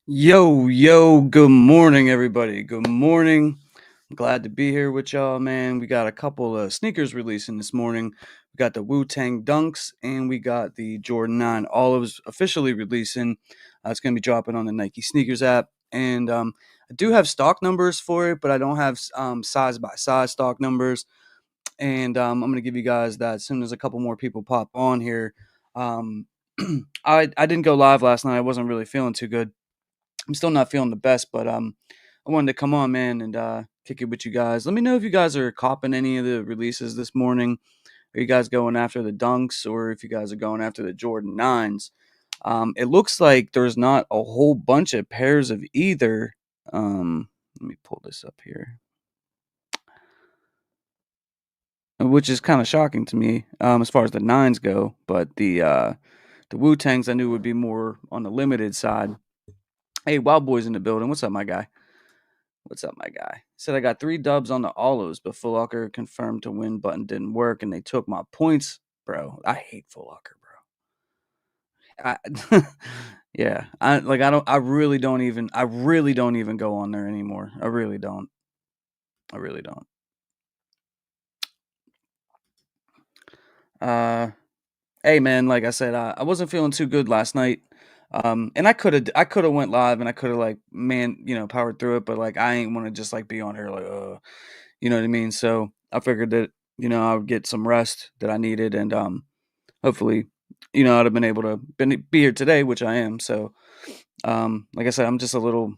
Yo, good morning, everybody. Good morning. I'm glad to be here with y'all, man. We got a couple of sneakers releasing this morning. We got the Wu-Tang Dunks and we got the Jordan 9 Olives officially releasing. It's going to be dropping on the Nike sneakers app. And I do have stock numbers for it, but I don't have size by size stock numbers. And I'm going to give you guys that as soon as a couple more people pop on here. Um, I didn't go live last night. I wasn't really feeling too good. I'm still not feeling the best, but I wanted to come on, man, and kick it with you guys. Let me know if you guys are copping any of the releases this morning. Are you guys going after the Dunks, or if you guys are going after the Jordan 9s? It looks like there's not a whole bunch of pairs of either. Let me pull this up here, which is kind of shocking to me as far as the 9s go. But the Wu-Tangs I knew would be more on the limited side. Hey, Wild Boy's in the building. What's up, my guy? What's up, my guy? Said I got 3 dubs on the Olives, but Foot Locker confirmed to win button didn't work, and they took my points, bro. I hate Foot Locker, bro. Yeah, I really don't even. I really don't even go on there anymore. I really don't. I really don't. Uh, hey man, like I said, I wasn't feeling too good last night. And I could have went live and I could have like powered through it, but like I ain't want to just like be on here like you know what I mean? So I figured that, I would get some rest that I needed and hopefully, I'd have been able to be here today, which I am. So like I said, I'm a little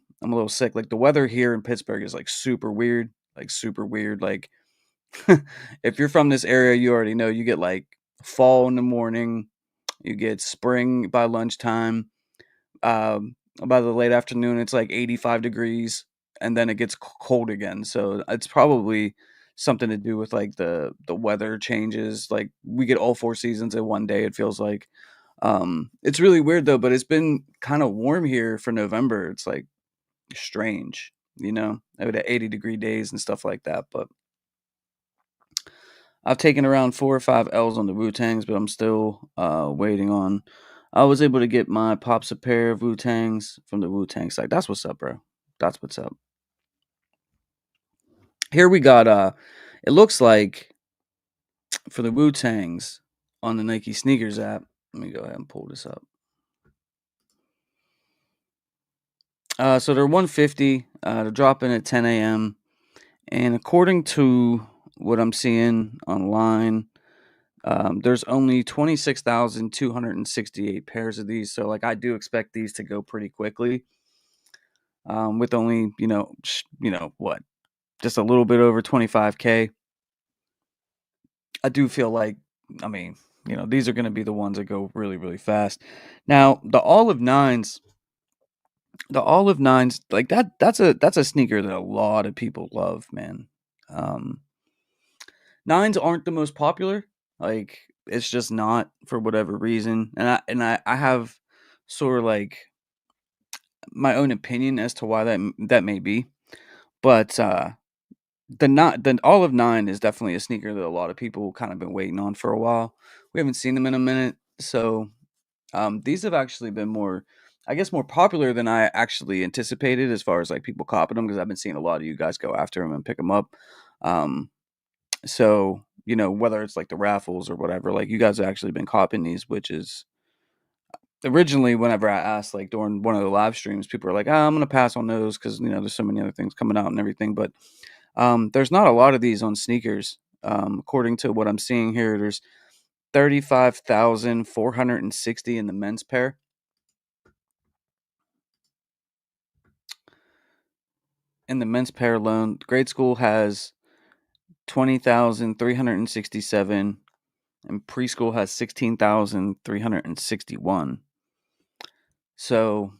sick. Like the weather here in Pittsburgh is like super weird. Like super weird. Like if you're from this area, you already know you get like fall in the morning, you get spring by lunchtime. By the late afternoon, it's like 85 degrees, and then it gets cold again. So it's probably something to do with like the weather changes. Like we get all 4 seasons in one day. It feels like. It's really weird though, but it's been kind of warm here for November. It's like strange, I would have 80-degree days and stuff like that. But I've taken around 4 or 5 L's on the Wu Tangs, but I'm still waiting on. I was able to get my pops a pair of Wu Tangs from the Wu Tang site. That's what's up, bro. That's what's up. Here we got. It looks like for the Wu Tangs on the Nike sneakers app. Let me go ahead and pull this up. So they're 150. They're dropping at 10 a.m. And according to what I'm seeing online, there's only 26,268 pairs of these. So, like, I do expect these to go pretty quickly. With only, what, just a little bit over 25K. I do feel like, I mean, these are going to be the ones that go really, really fast. Now, the olive nines, like that's a sneaker that a lot of people love, man. Um, Nines aren't the most popular. Like it's just not for whatever reason. And I have sort of like my own opinion as to why that may be. But the Olive 9 is definitely a sneaker that a lot of people kind of been waiting on for a while. We haven't seen them in a minute. So these have actually been more, I guess, more popular than I actually anticipated as far as like people copying them because I've been seeing a lot of you guys go after them and pick them up. Um, So, whether it's like the raffles or whatever, like you guys have actually been copying these, which is originally whenever I asked, like during one of the live streams, people are like, I'm going to pass on those because, there's so many other things coming out and everything. But there's not a lot of these on sneakers. According to what I'm seeing here, there's 35,460 in the men's pair. In the men's pair alone, grade school has 20,367 and preschool has 16,361. So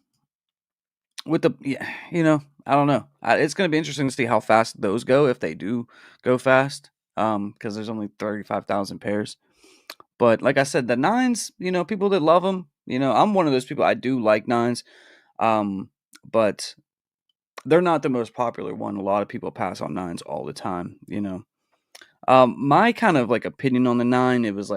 with the yeah, I don't know. It's going to be interesting to see how fast those go if they do go fast. Because there's only 35,000 pairs. But like I said, the nines, people that love them, I'm one of those people. I do like nines, but they're not the most popular one. A lot of people pass on nines all the time. My kind of like opinion on the nine, it was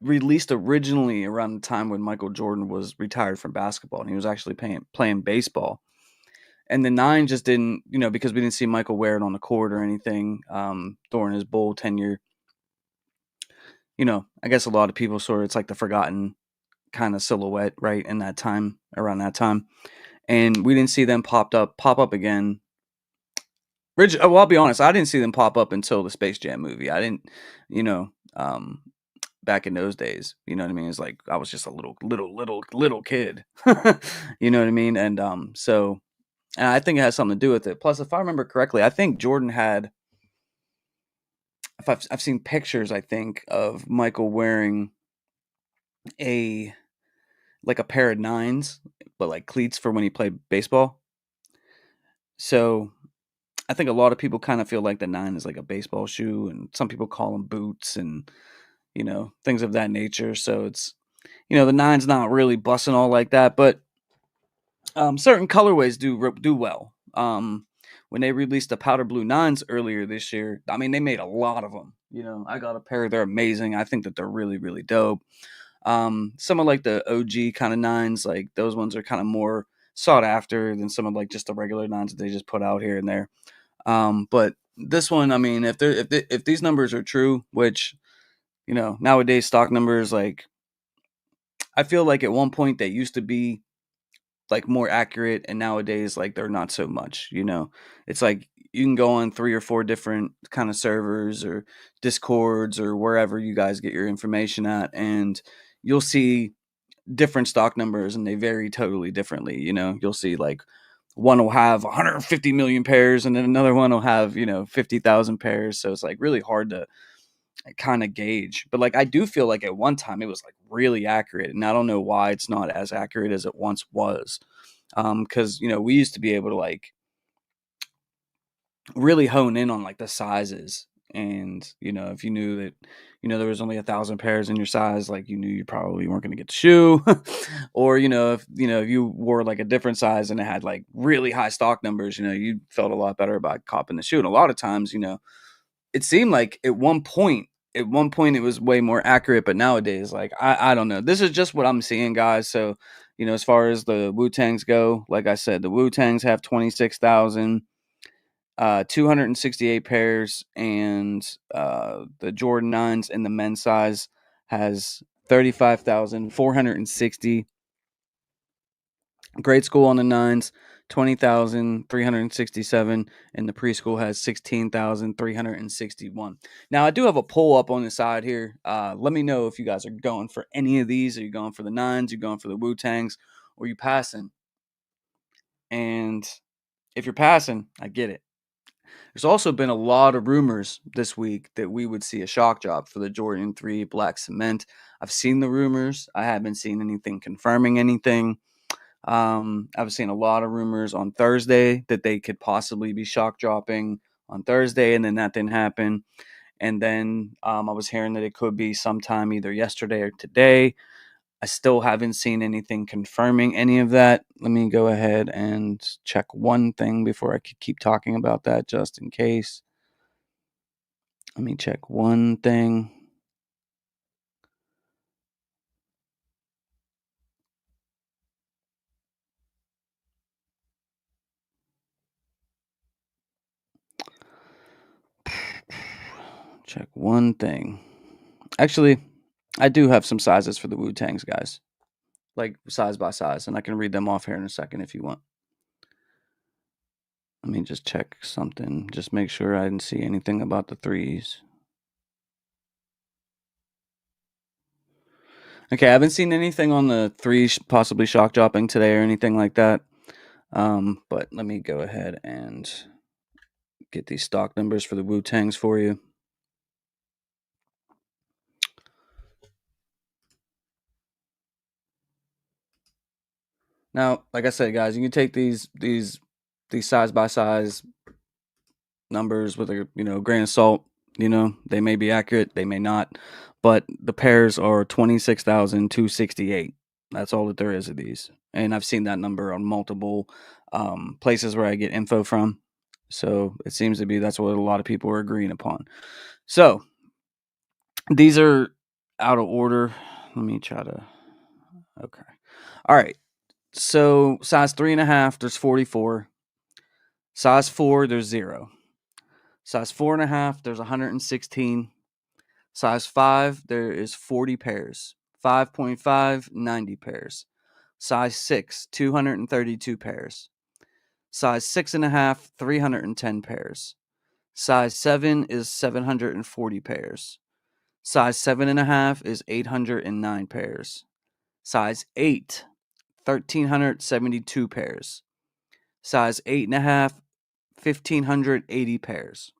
released originally around the time when Michael Jordan was retired from basketball and he was actually playing baseball. And the 9 just didn't, because we didn't see Michael wear it on the court or anything during his Bull tenure. I guess a lot of people sort of, it's like the forgotten kind of silhouette, right, in that time, around that time. And we didn't see them pop up again. Well, I'll be honest, I didn't see them pop up until the Space Jam movie. I didn't, you know, back in those days, you know what I mean? It's like I was just a little kid, you know what I mean? And and I think it has something to do with it. Plus, if I remember correctly, I think Jordan had, if I've seen pictures, I think of Michael wearing a like a pair of 9s, but like cleats for when he played baseball. So I think a lot of people kind of feel like the 9 is like a baseball shoe, and some people call them boots and things of that nature. So it's the 9's not really busting all like that, but certain colorways do well. When they released the powder blue 9s earlier this year, I mean they made a lot of them. I got a pair. They're amazing. I think that they're really really dope. Some of like the OG kind of 9s, like those ones are kind of more sought after than some of like just the regular 9s that they just put out here and there. But this one, I mean, if these numbers are true, which nowadays stock numbers, like I feel like at one point they used to be like more accurate, and nowadays like they're not so much. It's like you can go on 3 or 4 different kind of servers or discords or wherever you guys get your information at, and you'll see different stock numbers and they vary totally differently. You'll see like one will have 150 million pairs and then another one will have 50,000 pairs, so it's like really hard to kind of gauge. But like I do feel like at one time it was like really accurate, and I don't know why it's not as accurate as it once was. Because we used to be able to like really hone in on like the sizes, and if you knew that there was only 1,000 pairs in your size, like you knew you probably weren't going to get the shoe. Or if you wore like a different size and it had like really high stock numbers, you felt a lot better about copping the shoe. And a lot of times it seemed like at one point it was way more accurate, but nowadays like I don't know, this is just what I'm seeing, guys. So as far as the Wu-Tangs go, like I said, the Wu-Tangs have 26,000 268 pairs, and the Jordan 9s in the men's size has 35,460. Grade school on the 9s, 20,367, and the preschool has 16,361. Now, I do have a poll up on the side here. Let me know if you guys are going for any of these. Are you going for the 9s? Are you going for the Wu-Tangs? Or are you passing? And if you're passing, I get it. There's also been a lot of rumors this week that we would see a shock job for the Jordan 3 Black Cement. I've seen the rumors. I haven't seen anything confirming anything. I've seen a lot of rumors on Thursday that they could possibly be shock dropping on Thursday, and then that didn't happen. And then I was hearing that it could be sometime either yesterday or today. I still haven't seen anything confirming any of that. Let me go ahead and check one thing before I could keep talking about that, just in case. Let me check one thing. Check one thing. Actually, I do have some sizes for the Wu-Tangs, guys. Like size by size, and I can read them off here in a second if you want. Let me just check something. Just make sure I didn't see anything about the 3s. Okay, I haven't seen anything on the 3 possibly shock dropping today or anything like that. But let me go ahead and get these stock numbers for the Wu-Tangs for you. Now, like I said, guys, you can take these size by size numbers with a grain of salt. They may be accurate, they may not, but the pairs are 26,268. That's all that there is of these, and I've seen that number on multiple places where I get info from. So it seems to be that's what a lot of people are agreeing upon. So these are out of order. Let me try to. Okay. All right. So size 3.5, there's 44. Size 4, there's 0. Size 4.5, there's 116. Size 5, there is 40 pairs. 5.5, 90 pairs. Size 6, 232 pairs. Size 6.5, 310 pairs. Size 7 is 740 pairs. Size 7.5 is 809 pairs. Size 8, 1,372 pairs. Size 8.5, 1,580 pairs.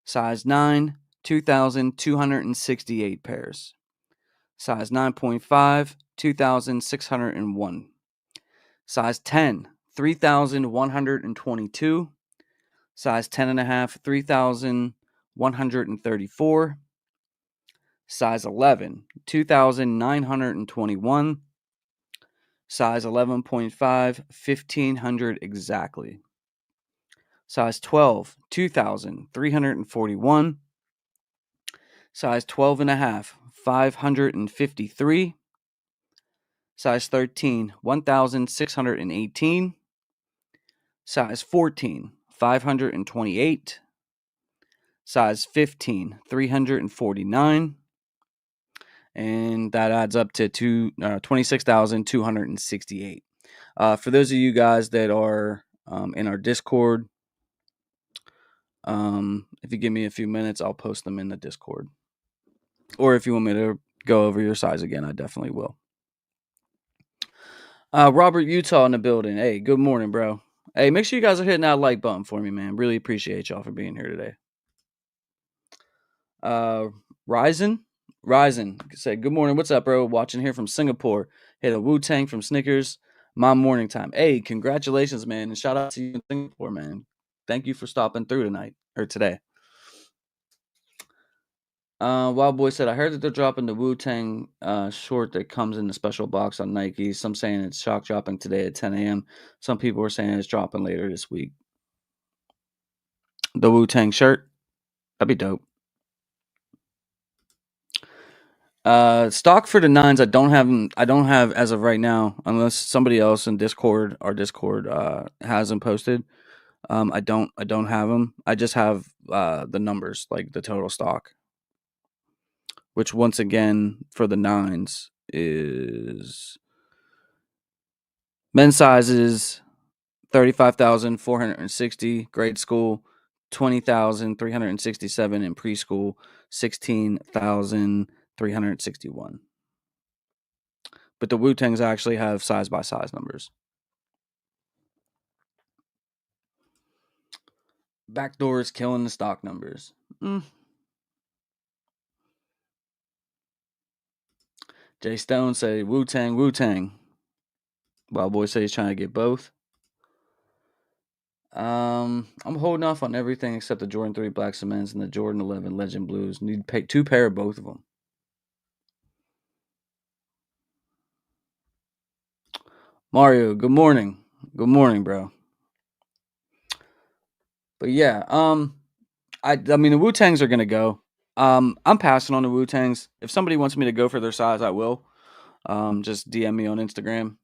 Size 9, 2,268 pairs. Size 9.5, 2,601. Size 10, 3,122. Size 10.5, 3,134. Size 11, 2,921. Size 11.5, 1,500 exactly. Size 12, 2,341. Size 12.5, 553. Size 13, 1,618. Size 14, 528. Size 15, 349. And that adds up to 26,268. For those of you guys that are in our Discord, if you give me a few minutes, I'll post them in the Discord. Or if you want me to go over your size again, I definitely will. Robert Utah in the building. Hey, good morning, bro. Hey, make sure you guys are hitting that like button for me, man. Really appreciate y'all for being here today. Ryzen said, good morning. What's up, bro? Watching here from Singapore. Hit a Wu-Tang from Snickers. My morning time. Hey, congratulations, man. And shout out to you in Singapore, man. Thank you for stopping through tonight or today. Wild Boy said, I heard that they're dropping the Wu-Tang short that comes in the special box on Nike. Some saying it's shock dropping today at 10 a.m. Some people are saying it's dropping later this week. The Wu-Tang shirt? That'd be dope. Stock for the 9s, I don't have as of right now, unless somebody else in Discord, our Discord, has them posted. I don't have them. I just have the numbers, like the total stock, which once again for the 9s is men's sizes 35,460, grade school 20,367, in preschool 16,361. But the Wu-Tangs actually have size by size numbers. Backdoor is killing the stock numbers. Jay Stone say Wu-Tang, Wu-Tang. Wild Boy say he's trying to get both. I'm holding off on everything except the Jordan 3 Black Cements and the Jordan 11 Legend Blues. Need to pay 2 pair of both of them. Mario, good morning. Good morning, bro. But yeah, I mean the Wu-Tangs are gonna go. I'm passing on the Wu-Tangs. If somebody wants me to go for their size, I will. Just DM me on Instagram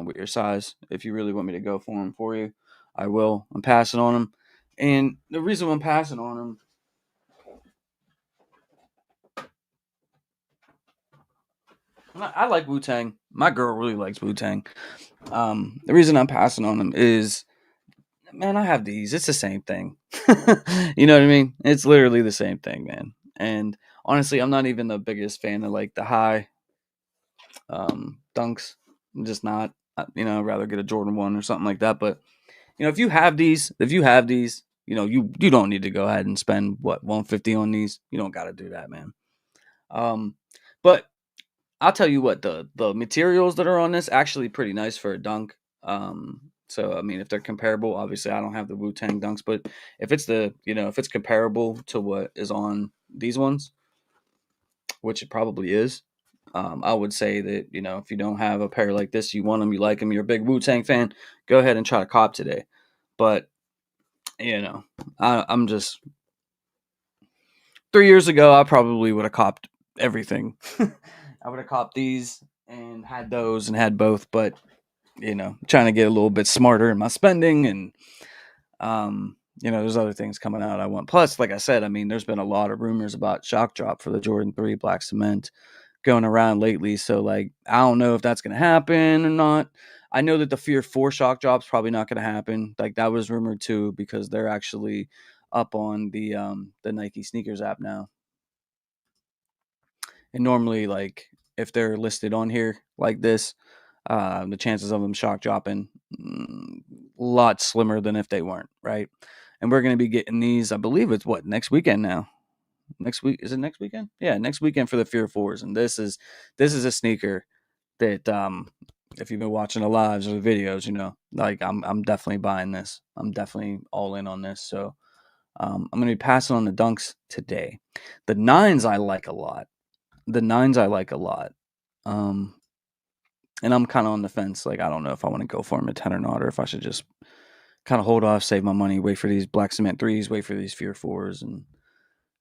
with your size. If you really want me to go for them for you, I will. I'm passing on them. And the reason I'm passing on them, I like Wu-Tang. My girl really likes Wu-Tang. The reason I'm passing on them is, man, I have these. It's the same thing. You know what I mean? It's literally the same thing, man. And honestly, I'm not even the biggest fan of like the high dunks. I'm just not. I'd rather get a Jordan 1 or something like that. But if you have these, you don't need to go ahead and spend what, 150 on these. You don't got to do that, man. But I'll tell you what, the materials that are on this actually pretty nice for a dunk. So I mean, if they're comparable, obviously I don't have the Wu-Tang dunks, but if it's comparable to what is on these ones, which it probably is, I would say that if you don't have a pair like this, you want them, you like them, you're a big Wu-Tang fan, go ahead and try to cop today. But I'm just 3 years ago, I probably would have copped everything. I would have copped these and had those and had both, but trying to get a little bit smarter in my spending, and there's other things coming out I want. Plus, like I said, I mean, there's been a lot of rumors about shock drop for the Jordan 3 Black Cement going around lately. So, like, I don't know if that's going to happen or not. I know that the Fear 4 shock drop's probably not going to happen. Like, that was rumored too, because they're actually up on the Nike sneakers app now. And normally, like, if they're listed on here like this, the chances of them shock dropping a lot slimmer than if they weren't, right? And we're going to be getting these, I believe it's next weekend now. Next week, is it next weekend? Yeah, next weekend for the Fear 4s. And this is a sneaker that if you've been watching the lives or the videos, like I'm definitely buying this. I'm definitely all in on this. So I'm going to be passing on the dunks today. The nines I like a lot. Um, and I'm kind of on the fence. Like, I don't know if I want to go for them at 10 or not, or if I should just kind of hold off, save my money, wait for these Black Cement 3s, wait for these Fear 4s. And,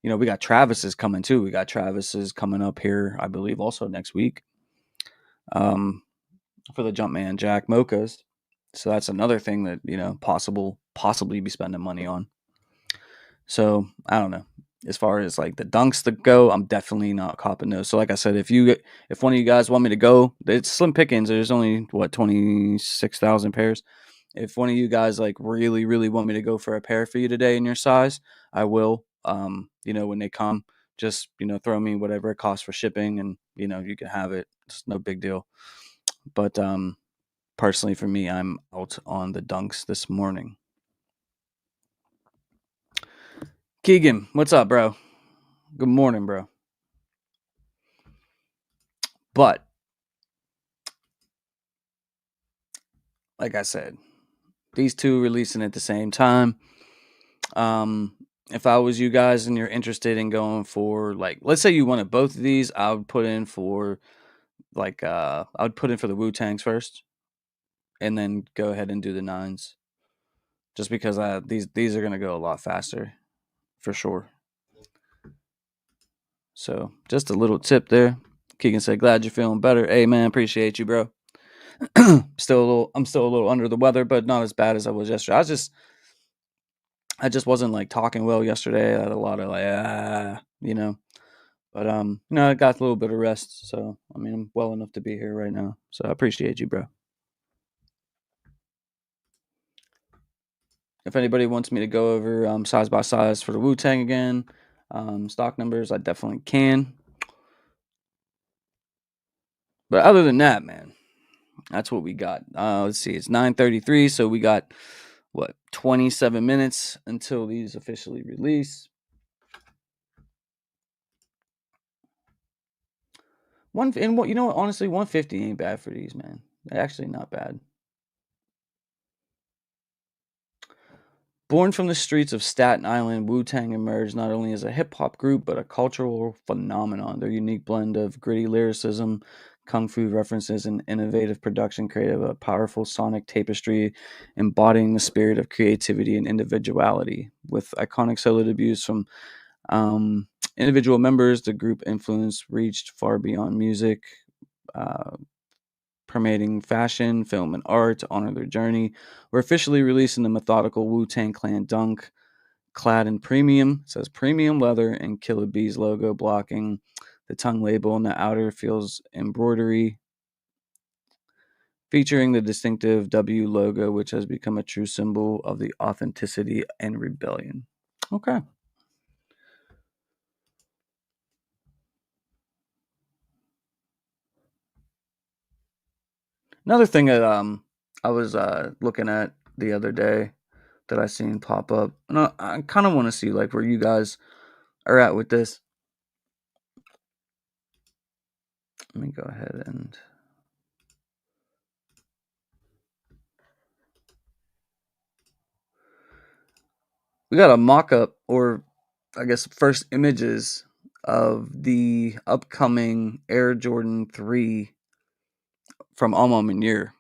we got Travis's coming too. We got Travis's coming up here, I believe, also next week for the Jumpman Jack Mochas. So that's another thing that, possibly be spending money on. So I don't know. As far as like the dunks that go, I'm definitely not copping those. So like I said, if one of you guys want me to go, it's slim pickings. There's only 26,000 pairs. If one of you guys like really really want me to go for a pair for you today in your size, I will. When they come, just throw me whatever it costs for shipping, and you can have it. It's no big deal. But personally, for me, I'm out on the dunks this morning. Keegan, what's up, bro? Good morning, bro. But like I said, these two releasing at the same time. If I was you guys and you're interested in going for, like, let's say you wanted both of these, I would put in for the Wu-Tangs first, and then go ahead and do the nines, just because these are gonna go a lot faster, for sure. So just a little tip there. Keegan said, "Glad you're feeling better." Hey man, appreciate you, bro. I'm still a little under the weather, but not as bad as I was yesterday. I just wasn't like talking well yesterday. I had a lot of like but I got a little bit of rest, so I mean I'm well enough to be here right now. So I appreciate you, bro. If anybody wants me to go over size by size for the Wu-Tang again, stock numbers, I definitely can. But other than that, man, that's what we got. Let's see, it's 9:33, so we got 27 minutes until these officially release. Honestly, 150 ain't bad for these, man. They're actually not bad. Born from the streets of Staten Island, Wu-Tang emerged not only as a hip-hop group, but a cultural phenomenon. Their unique blend of gritty lyricism, kung fu references, and innovative production created a powerful sonic tapestry embodying the spirit of creativity and individuality. With iconic solo debuts from individual members, the group influence reached far beyond music, uh, permeating fashion, film, and art to honor their journey. We're officially releasing the methodical Wu-Tang Clan dunk, clad in premium. It says premium leather and Killer Bees logo blocking the tongue label, and the outer feels embroidery featuring the distinctive W logo, which has become a true symbol of the authenticity and rebellion. Okay. Another thing that I was looking at the other day that I seen pop up, and I kind of want to see like where you guys are at with this. Let me go ahead and we got a mock-up, or I guess first images of the upcoming Air Jordan 3 from Alma Manure.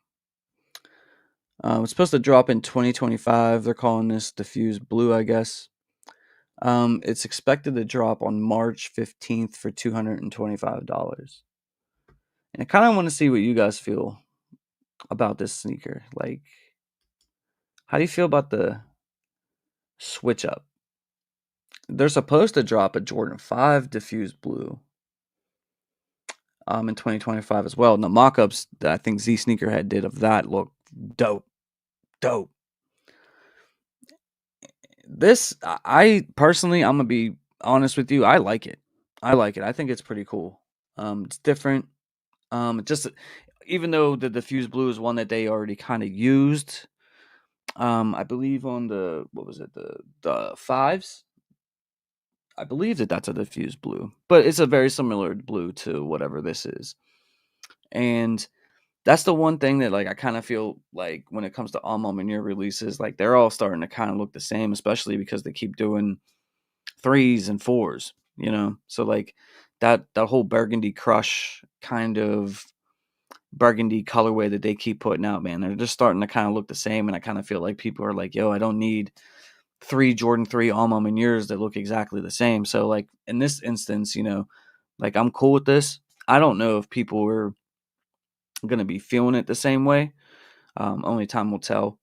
It's supposed to drop in 2025. They're calling this diffused blue, I guess. It's expected to drop on March 15th for $225. And I kind of want to see what you guys feel about this sneaker. Like, how do you feel about the switch up? They're supposed to drop a Jordan 5 diffused blue in 2025 as well. And the mock-ups that I think Z Sneakerhead did of that look dope. Dope. This, I personally, I'm gonna be honest with you, I like it. I like it. I think it's pretty cool. It's different. Just even though the diffused blue is one that they already kind of used, I believe on the what was it, the fives. I believe that that's a diffused blue, but it's a very similar blue to whatever this is. And that's the one thing that like I kind of feel like when it comes to all Year releases, like they're all starting to kind of look the same, especially because they keep doing threes and fours, you know. So like that whole burgundy crush kind of burgundy colorway that they keep putting out, man, they're just starting to kind of look the same. And I kind of feel like people are like, yo, I don't need three Jordan 3 Alma years that look exactly the same. So like in this instance, you know, like I'm cool with this. I don't know if people are gonna be feeling it the same way. Only time will tell.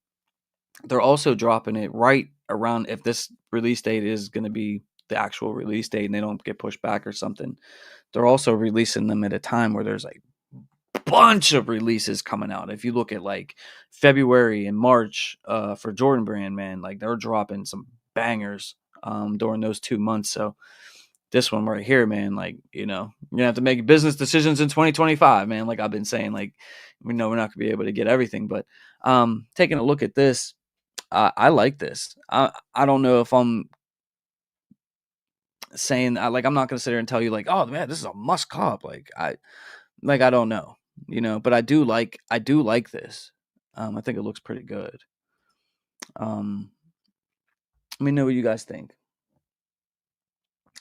They're also dropping it right around if this release date is gonna be the actual release date and they don't get pushed back or something. They're also releasing them at a time where there's like bunch of releases coming out. If you look at like February and March for Jordan Brand, man, like they're dropping some bangers during those 2 months. So this one right here, man, like, you know, you're gonna have to make business decisions in 2025, man. Like I've been saying, like, we know we're not gonna be able to get everything, but taking a look at this, I like this. I don't know if I'm saying like I'm not gonna sit here and tell you like, oh man, this is a must cop. I don't know, you know, but I do like this. I think it looks pretty good. Um, Let me know what you guys think.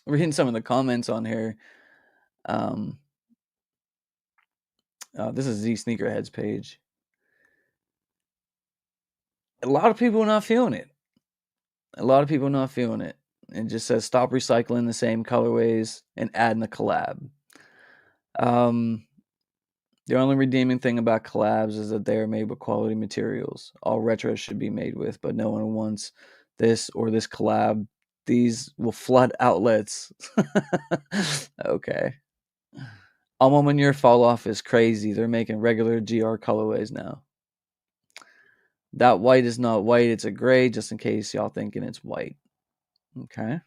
Reading some of the comments on here. Um, this is Z Sneakerhead's page. A lot of people are not feeling it. A lot of people are not feeling it. It just says stop recycling the same colorways and adding a collab. Um, the only redeeming thing about collabs is that they are made with quality materials. All retros should be made with, but no one wants this or this collab. These will flood outlets. Okay. Alma Manure fall off is crazy. They're making regular GR colorways now. That white is not white, it's a gray, just in case y'all thinking it's white. Okay.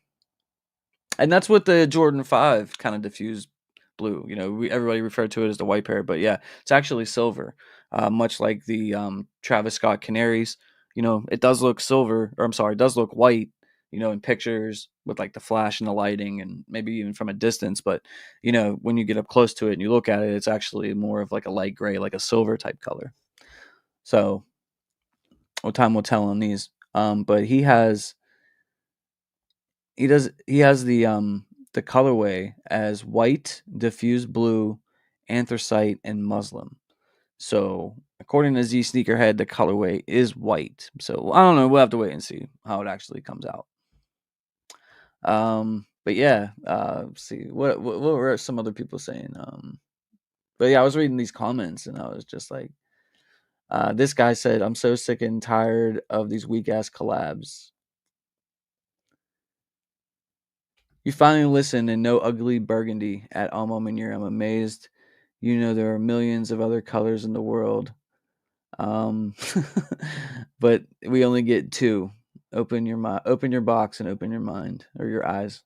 And that's what the Jordan 5 kind of diffused blue. You know, everybody referred to it as the white pair, but yeah, it's actually silver. Much like the Travis Scott Canaries. You know, it does look silver, or I'm sorry, it does look white, you know, in pictures with like the flash and the lighting and maybe even from a distance. But, you know, when you get up close to it and you look at it, it's actually more of like a light gray, like a silver type color. So, well, time will tell on these. But he has the colorway as white, diffused blue, anthracite, and muslin. So according to Z Sneakerhead, the colorway is white. So I don't know. We'll have to wait and see how it actually comes out. But yeah, see what were some other people saying? But yeah, I was reading these comments and I was just like, this guy said, "I'm so sick and tired of these weak ass collabs. You finally listen and no ugly burgundy at Alma Manure. I'm amazed. You know there are millions of other colors in the world, um, but we only get two. Open your mind, open your box, and open your mind or your eyes."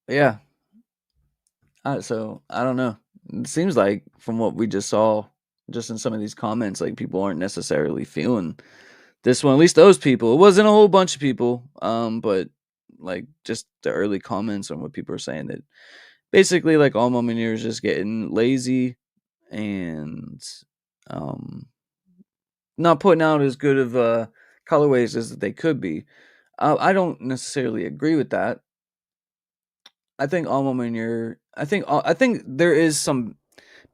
Yeah. So I don't know. It seems like from what we just saw, just in some of these comments, like people aren't necessarily feeling this one. At least those people. It wasn't a whole bunch of people, but like just the early comments on what people are saying that basically like all Momeneer is just getting lazy and um not putting out as good of colorways as they could be. I don't necessarily agree with that. I think Alma Manier. I think there is some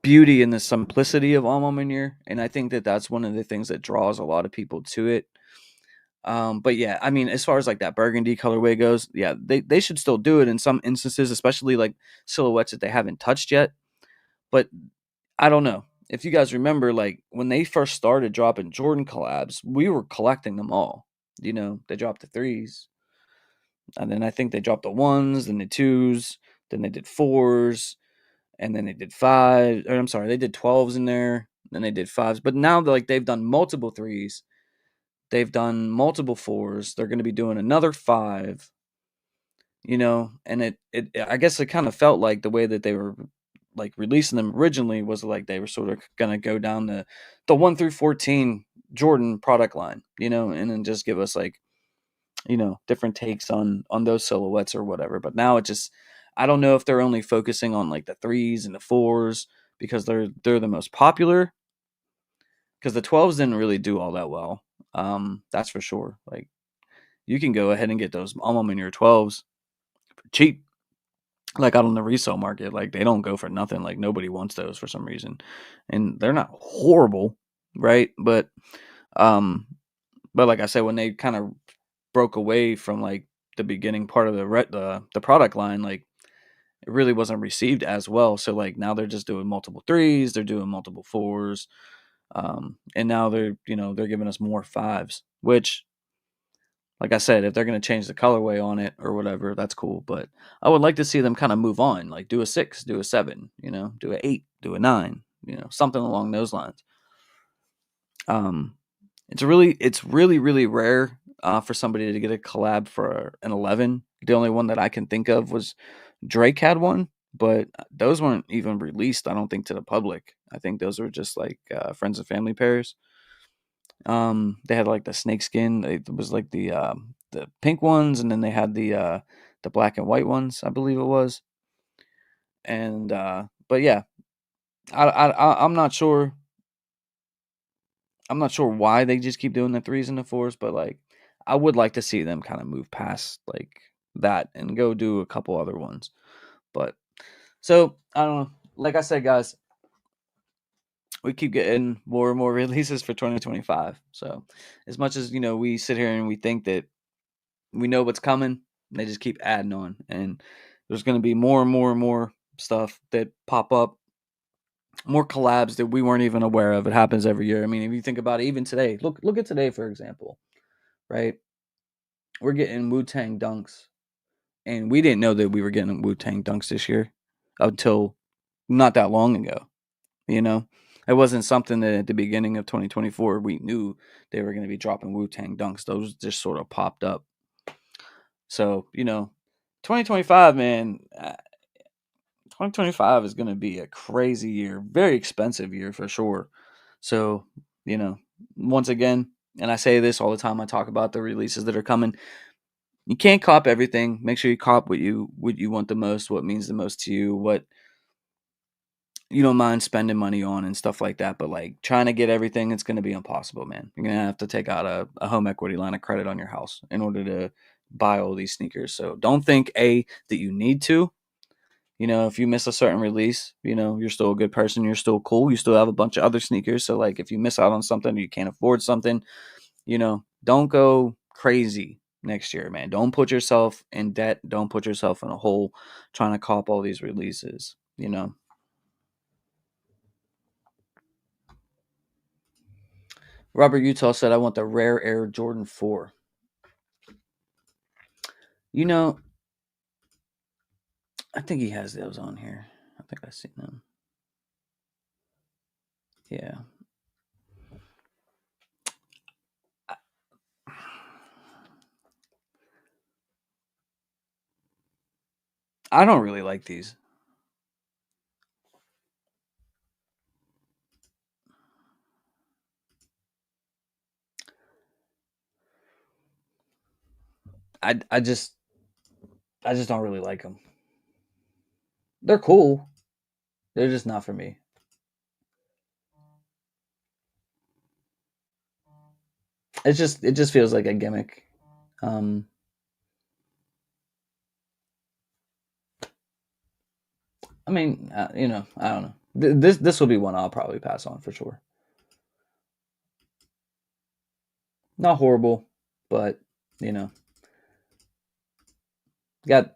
beauty in the simplicity of Alma Manier, and I think that that's one of the things that draws a lot of people to it. But yeah, I mean, as far as like that burgundy colorway goes, yeah, they should still do it in some instances, especially like silhouettes that they haven't touched yet. But I don't know if you guys remember, like when they first started dropping Jordan collabs, we were collecting them all. You know, they dropped the threes, and then I think they dropped the ones, then the twos, then they did fours, and then they did five. Or I'm sorry, they did 12s in there, then they did fives. But now like they've done multiple threes, they've done multiple fours. They're going to be doing another five. You know, and it I guess it kind of felt like the way that they were like releasing them originally was like they were sort of gonna go down the 1 through 14 Jordan product line, you know, and then just give us like, you know, different takes on those silhouettes or whatever. But now it just, I don't know if they're only focusing on like the threes and the fours because they're the most popular, because the 12s didn't really do all that well. That's for sure. Like you can go ahead and get those Alma in your 12s for cheap, like out on the resale market. Like they don't go for nothing. Like nobody wants those for some reason, and they're not horrible, right? Um, but like I said, when they kind of broke away from like the beginning part of the product line, like it really wasn't received as well. So like now they're just doing multiple threes, they're doing multiple fours, and now they're, you know, they're giving us more fives, which, like I said, if they're going to change the colorway on it or whatever, that's cool. But I would like to see them kind of move on, like do a six, do a seven, you know, do a eight, do a nine, you know, something along those lines. Um, it's really rare for somebody to get a collab for an 11. The only one that I can think of was Drake had one, but those weren't even released, I don't think, to the public. I think those were just like friends and family pairs. They had like the snakeskin. It was like the pink ones, and then they had the black and white ones, I believe it was. And but yeah, I'm not sure. I'm not sure why they just keep doing the threes and the fours, but like I would like to see them kind of move past like that and go do a couple other ones. But so I don't know. Like I said, guys, we keep getting more and more releases for 2025. So as much as, you know, we sit here and we think that we know what's coming, they just keep adding on, and there's going to be more and more and more stuff that pop up, more collabs that we weren't even aware of. It happens every year. I mean, if you think about it, even today, look at today for example, right? We're getting Wu-Tang dunks, and we didn't know that we were getting Wu-Tang dunks this year until not that long ago. You know, it wasn't something that at the beginning of 2024 we knew they were going to be dropping Wu-Tang dunks. Those just sort of popped up. So, you know, 2025, man, 2025 is going to be a crazy year, very expensive year for sure. So, you know, once again, and I say this all the time, I talk about the releases that are coming. You can't cop everything. Make sure you cop what you want the most, what means the most to you, what you don't mind spending money on and stuff like that. But like trying to get everything, it's going to be impossible, man. You're going to have to take out a home equity line of credit on your house in order to buy all these sneakers. So don't think that you need to. You know, if you miss a certain release, you know, you're still a good person, you're still cool, you still have a bunch of other sneakers. So like if you miss out on something or you can't afford something, you know, don't go crazy next year, man. Don't put yourself in debt. Don't put yourself in a hole trying to cop all these releases, you know. Robert Utah said, I want the Rare Air Jordan 4. You know, I think he has those on here. I think I've seen them. Yeah. I, I don't really like these. I, I just I just don't really like them. They're cool. They're just not for me. It just feels like a gimmick. Um, I mean, you know, I don't know. This will be one I'll probably pass on for sure. Not horrible. but you know, got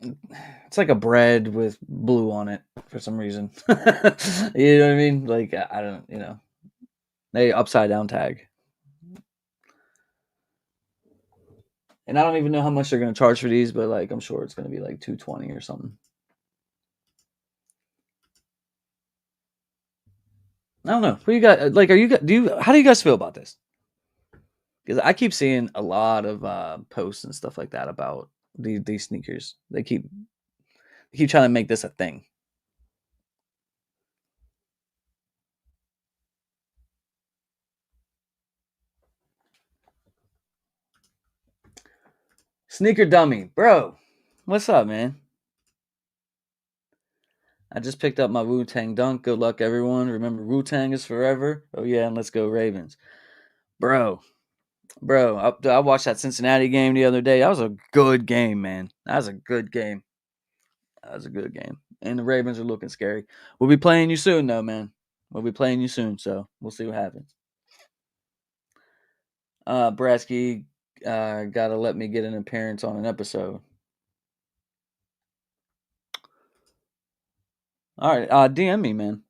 it's like a bread with blue on it for some reason. You know what I mean? Like I don't, they upside down tag, and I don't even know how much they're gonna charge for these, but like I'm sure it's gonna be like 220 or something. I don't know. What you got? Like, are you do you? How do you guys feel about this? Because I keep seeing a lot of posts and stuff like that about these sneakers. They keep trying to make this a thing. Sneaker dummy, bro. What's up, man? I just picked up my Wu-Tang dunk. Good luck, everyone. Remember, Wu-Tang is forever. Oh yeah, and let's go Ravens, bro. Bro, I watched that Cincinnati game the other day. That was a good game, man. That was a good game. That was a good game. And the Ravens are looking scary. We'll be playing you soon, though, man. We'll be playing you soon, so we'll see what happens. Brasky, gotta let me get an appearance on an episode. All right, DM me, man.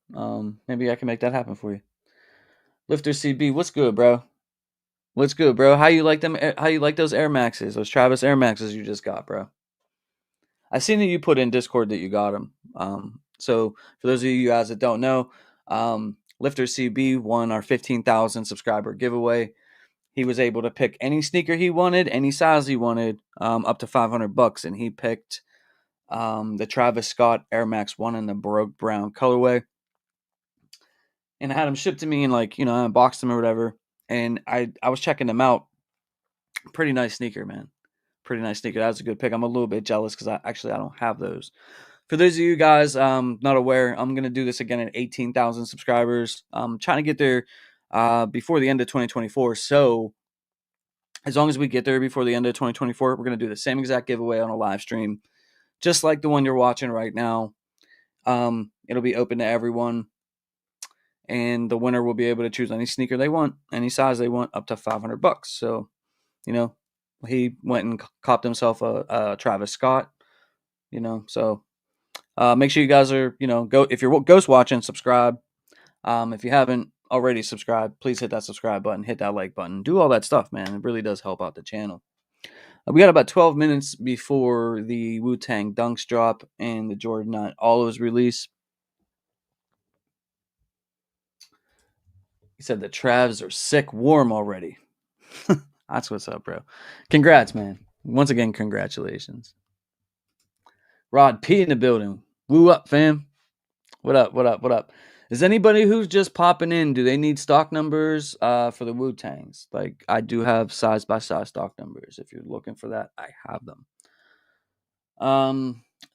Maybe I can make that happen for you. Lifter CB, what's good, bro? What's good, bro? How you like them? How you like those Air Maxes? Those Travis Air Maxes you just got, bro? I seen that you put in Discord that you got them. So for those of you guys that don't know, Lifter CB won our 15,000 subscriber giveaway. He was able to pick any sneaker he wanted, any size he wanted, up to $500, and he picked the Travis Scott Air Max One in the Baroque Brown colorway, and I had them shipped to me, and I unboxed them or whatever, and I was checking them out. Pretty nice sneaker, man. Pretty nice sneaker. That was a good pick. I'm a little bit jealous because I don't have those. For those of you guys not aware, I'm gonna do this again at 18,000 subscribers. I'm trying to get there before the end of 2024. So as long as we get there before the end of 2024, we're gonna do the same exact giveaway on a live stream, just like the one you're watching right now. It'll be open to everyone, and the winner will be able to choose any sneaker they want, any size they want, up to $500. So, you know, he went and copped himself a Travis Scott. So make sure you guys are, go if you're ghost watching, subscribe. If you haven't already subscribed, please hit that subscribe button, hit that like button, do all that stuff, man. It really does help out the channel. We got about 12 minutes before the Wu-Tang Dunks drop and the Jordan 9 Olives release. He said the Travs are sick warm already. That's what's up, bro. Congrats, man. Once again, congratulations. Rod P in the building. Woo up, fam. What up? What up? What up? Is anybody who's just popping in, do they need stock numbers for the Wu-Tangs? Like, I do have size by size stock numbers. If you're looking for that, I have them.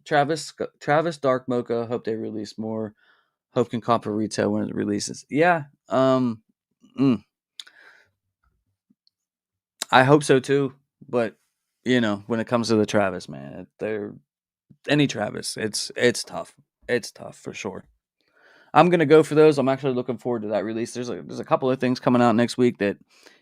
Travis Dark Mocha. Hope they release more. Hope can comp for retail when it releases. Yeah. I hope so too. But when it comes to the Travis, man, they're any Travis, it's tough. It's tough for sure. I'm gonna go for those. I'm actually looking forward to that release. There's a couple of things coming out next week that,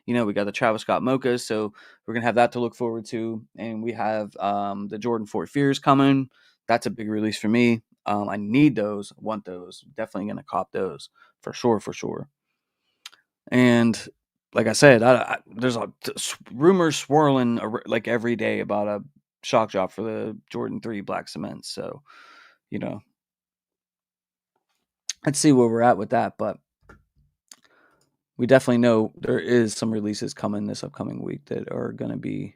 we got the Travis Scott Mochas, so we're gonna have that to look forward to, and we have the Jordan 4 Fears coming. That's a big release for me. I need those, want those. Definitely gonna cop those for sure, for sure. And like I said, there's rumors swirling like every day about a shock drop for the Jordan 3 Black Cement. So, you know, let's see where we're at with that. But we definitely know there is some releases coming this upcoming week that are going to be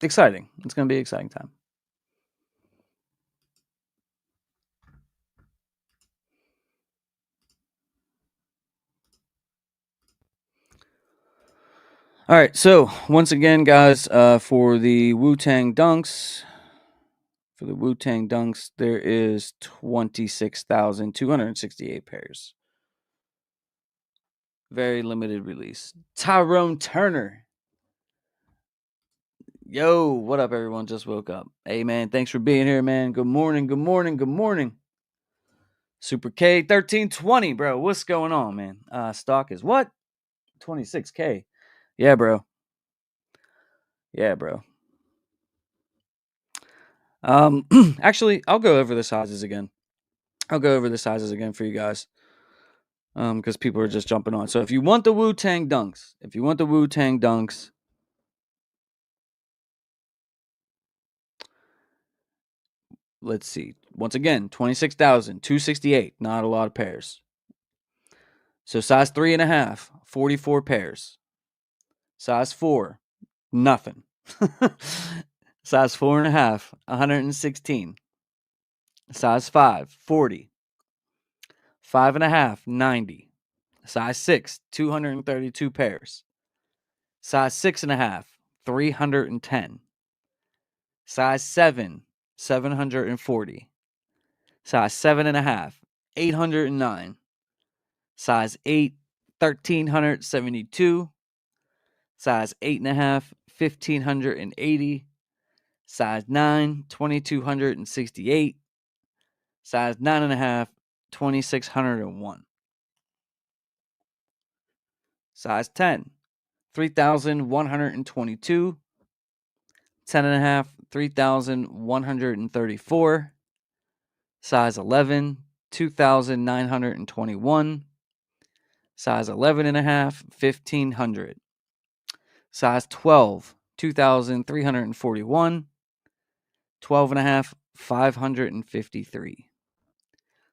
exciting. It's going to be an exciting time. All right, so once again, guys, for the Wu-Tang Dunks, there is 26,268 pairs. Very limited release. Tyrone Turner. Yo, what up, everyone? Just woke up. Hey, man, thanks for being here, man. Good morning, good morning, good morning. Super K 1320, bro. What's going on, man? Stock is what? 26K. Yeah, bro. Yeah, bro. Actually, I'll go over the sizes again. I'll go over the sizes again for you guys. Because people are just jumping on. So if you want the Wu-Tang dunks, let's see. Once again, 26,268. Not a lot of pairs. So size 3.5, 44 pairs. Size 4, nothing. Size 4.5, 116. Size 5, 40. 5.5, 90. Size 6, 232 pairs. Size 6.5, 310. Size 7, 740. Size 7.5, 809. Size 8, 1,372. Size 8.5, 1,580. Size 9, 2,268. Size 9.5, 2,601. Size 10, 3,122. 10.5, 3,134. Size 11, 2,921. Size 11.5, 1,500. Size 12, 2,341. 12.5, 553.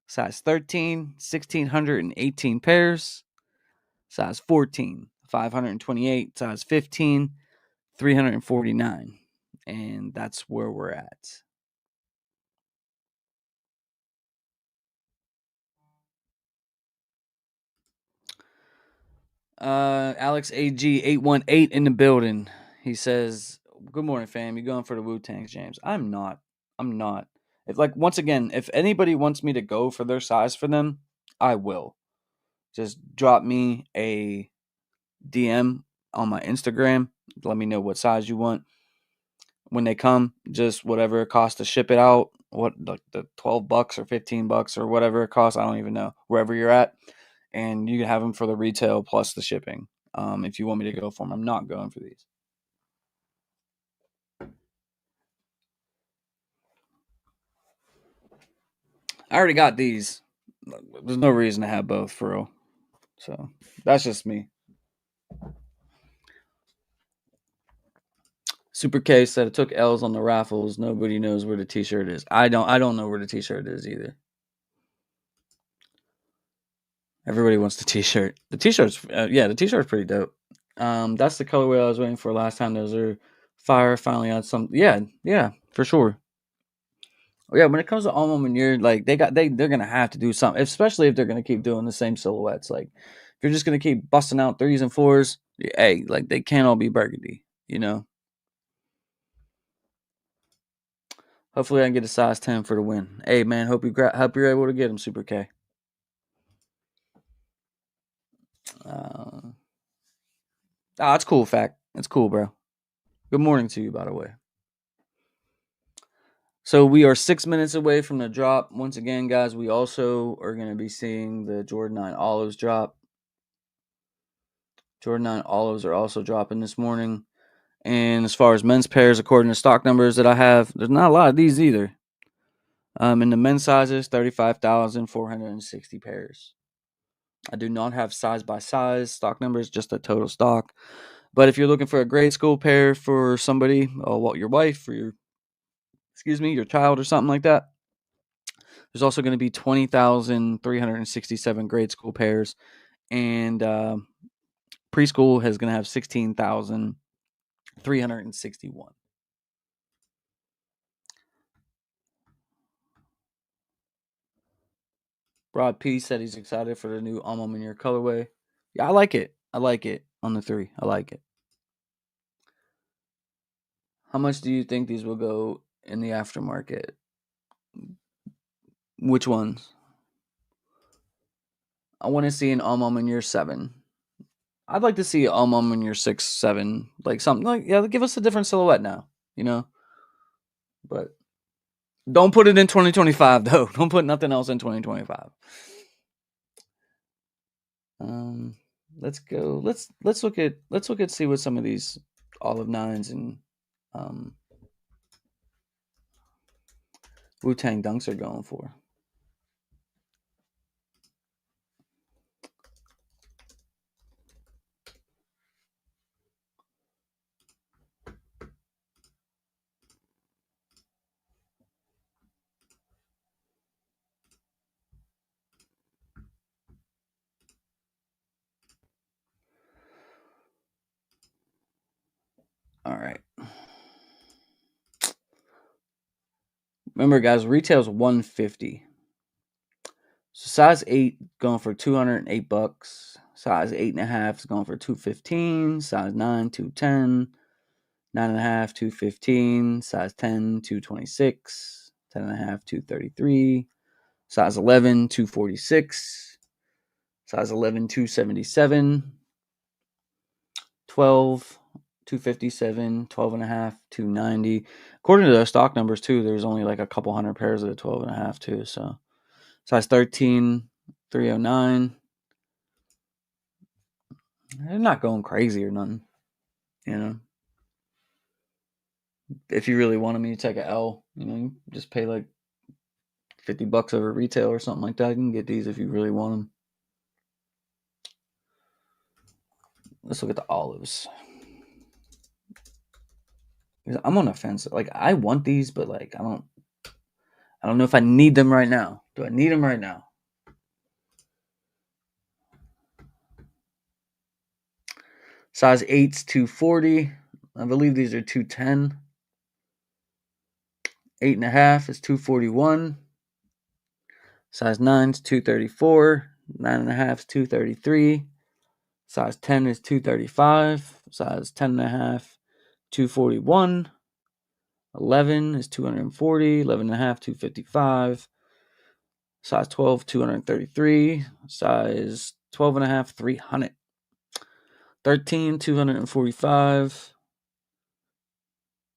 Size 13, 1,618 pairs. Size 14, 528. Size 15, 349. And that's where we're at. Alex AG 818 in the building. He says, "Good morning, fam. You going for the Wu-Tangs, James?" I'm not. I'm not. If once again, if anybody wants me to go for their size for them, I will. Just drop me a DM on my Instagram. Let me know what size you want. When they come, just whatever it costs to ship it out. What, like the $12 or $15 or whatever it costs, I don't even know. Wherever you're at, and you can have them for the retail plus the shipping. If you want me to go for them, I'm not going for these. I already got these. There's no reason to have both for real. So that's just me. Super K said it took L's on the raffles. Nobody knows where the T-shirt is. I don't know where the T-shirt is either. Everybody wants the T-shirt. The T-shirt's the T-shirt's pretty dope. That's the colorway I was waiting for last time. Those are fire. Finally on some. Yeah, for sure. Yeah, when it comes to Alma Manure, like they're gonna have to do something, especially if they're gonna keep doing the same silhouettes. Like if you're just gonna keep busting out 3s and 4s, hey, like they can't all be burgundy, you know. Hopefully, I can get a size 10 for the win. Hey, man, hope you're able to get them, Super K. It's cool, fact. It's cool, bro. Good morning to you, by the way. So we are 6 minutes away from the drop. Once again, guys, we also are going to be seeing the Jordan 9 Olives drop. Jordan 9 Olives are also dropping this morning. And as far as men's pairs, according to stock numbers that I have, there's not a lot of these either. In the men's sizes, 35,460 pairs. I do not have size by size stock numbers, just a total stock. But if you're looking for a grade school pair for somebody, your wife or your child or something like that, there's also going to be 20,367 grade school pairs, and preschool is going to have 16,361. Rod P said he's excited for the new Alma Manure colorway. Yeah, I like it. I like it on the 3. I like it. How much do you think these will go in the aftermarket? Which ones? I want to see an Alma Manure 7. I'd like to see Alma Manure 6, 7, like something like give us a different silhouette now, you know. But Don't put it in 2025 though. Don't put nothing else in 2025. Um, let's go. Let's look at see what some of these olive nines and um, Wu-Tang dunks are going for. All right. Remember, guys, retail's $150. So size 8 going for $208. Size 8.5 is going for $215. Size 9, $210. 9.5, $215. Size 10, $226. 10.5, $233. Size 11, $246. Size 11, $277. 12, $257. 12.5, $290. According to the stock numbers too, there's only like a couple hundred pairs of the 12.5 too. So size 13, $309. They're not going crazy or nothing, you know. If you really wanted me to take a L, you just pay like $50 over retail or something like that. You can get these if you really want them. Let's look at the olives. I'm on the fence. Like I want these, but like I don't know if I need them right now. Do I need them right now? Size 8's 240. I believe these are 210. 8.5 is 241. Size 9's 234. 9.5 is 233. Size 10 is 235. Size 10.5, 241. 11 is 240. 11.5, 255. Size 12, 233. Size 12.5, 300. 13, 245.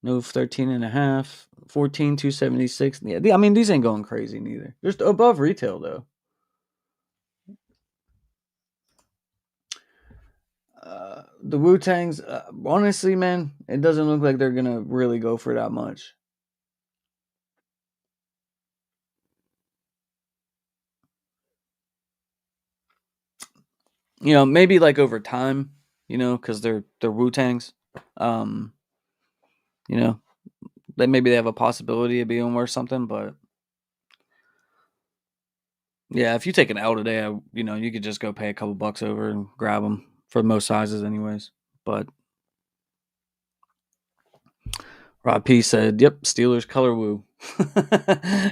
No, 13.5. 14, 276. Yeah, I mean, these ain't going crazy neither. Just above retail, though. The Wu-Tangs, honestly, man, it doesn't look like they're going to really go for that much. Maybe like over time, because they're Wu-Tangs. Um, you know, maybe they have a possibility of being worth something, but yeah, if you take an L today, you could just go pay a couple bucks over and grab them for most sizes, anyways. But Rob P said, "Yep, Steelers color Woo."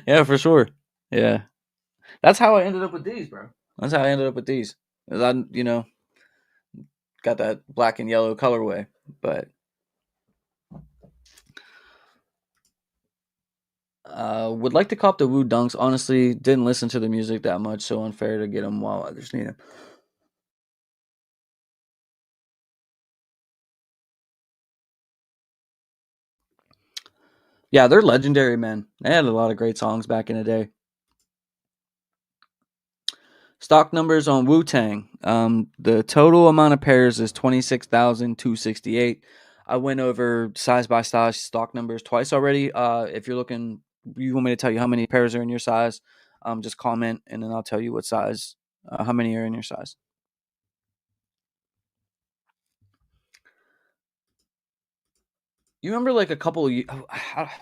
Yeah, for sure. Yeah, that's how I ended up with these, bro. That's how I ended up with these. 'Cause got that black and yellow colorway, but would like to cop the Woo Dunks. Honestly, didn't listen to the music that much, so unfair to get them while others need them. Yeah, they're legendary, man. They had a lot of great songs back in the day. Stock numbers on Wu-Tang. The total amount of pairs is 26,268. I went over size by size stock numbers twice already. If you're looking, you want me to tell you how many pairs are in your size, just comment and then I'll tell you what size, how many are in your size. You remember like a couple of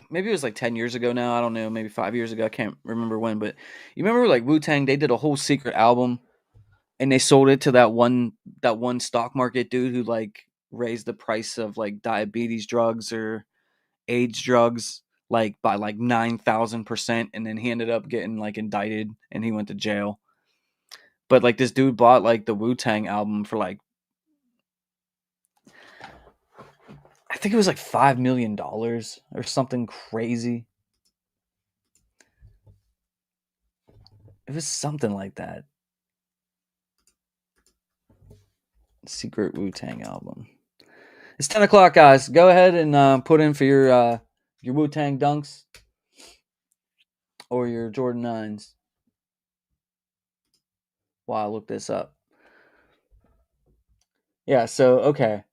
maybe it was like 10 years ago now. I don't know, maybe 5 years ago. I can't remember when, but you remember like Wu-Tang, they did a whole secret album and they sold it to that one stock market dude who like raised the price of like diabetes drugs or AIDS drugs like by like 9,000%, and then he ended up getting like indicted and he went to jail. But like this dude bought like the Wu Tang album for like I think it was like $5 million or something crazy. It was something like that. Secret Wu Tang album. It's 10 o'clock, guys. Go ahead and put in for your Wu Tang dunks. or your Jordan 9s? While I look this up. Yeah, so okay.